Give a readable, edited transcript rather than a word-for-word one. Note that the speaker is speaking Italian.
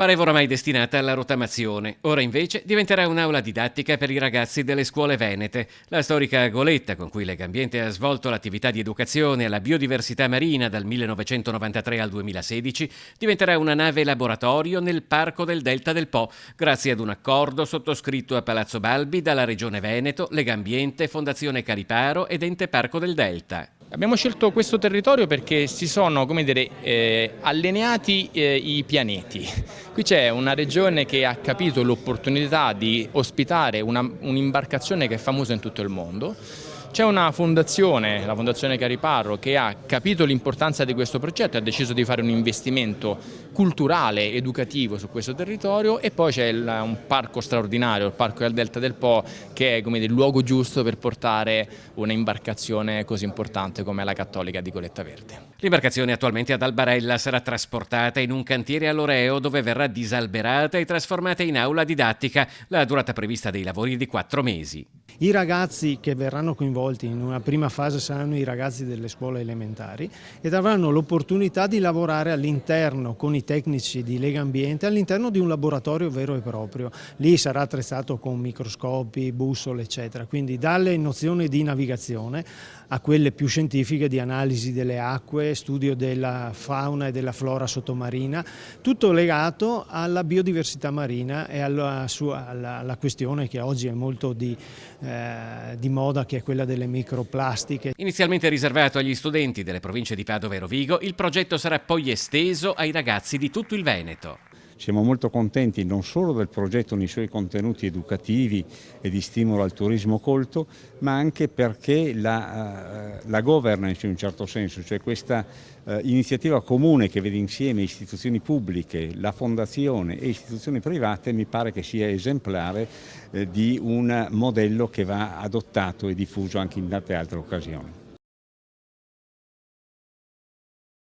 Pareva oramai destinata alla rottamazione. Ora invece diventerà un'aula didattica per i ragazzi delle scuole venete. La storica goletta con cui Legambiente ha svolto l'attività di educazione alla biodiversità marina dal 1993 al 2016 diventerà una nave laboratorio nel Parco del Delta del Po, grazie ad un accordo sottoscritto a Palazzo Balbi dalla Regione Veneto, Legambiente, Fondazione Cariparo ed Ente Parco del Delta. Abbiamo scelto questo territorio perché si sono, allineati i pianeti. Qui c'è una regione che ha capito l'opportunità di ospitare un'imbarcazione che è famosa in tutto il mondo. C'è una fondazione, la Fondazione Cariparo, che ha capito l'importanza di questo progetto e ha deciso di fare un investimento culturale, educativo su questo territorio, e poi c'è un parco straordinario, il Parco del Delta del Po, che è il luogo giusto per portare un'imbarcazione così importante come la Cattolica di Goletta Verde. L'imbarcazione attualmente ad Albarella sarà trasportata in un cantiere a Loreo dove verrà disalberata e trasformata in aula didattica. La durata prevista dei lavori è di 4 mesi. I ragazzi che verranno coinvolti in una prima fase saranno i ragazzi delle scuole elementari ed avranno l'opportunità di lavorare all'interno con i tecnici di Legambiente all'interno di un laboratorio vero e proprio. Lì sarà attrezzato con microscopi, bussole eccetera, quindi dalle nozioni di navigazione a quelle più scientifiche di analisi delle acque, studio della fauna e della flora sottomarina, tutto legato alla biodiversità marina e alla questione che oggi è molto di moda, che è quella delle microplastiche. Inizialmente riservato agli studenti delle province di Padova e Rovigo, il progetto sarà poi esteso ai ragazzi di tutto il Veneto. Siamo molto contenti non solo del progetto nei suoi contenuti educativi e di stimolo al turismo colto, ma anche perché la governance in un certo senso, cioè questa iniziativa comune che vede insieme istituzioni pubbliche, la fondazione e istituzioni private, mi pare che sia esemplare di un modello che va adottato e diffuso anche in tante altre occasioni.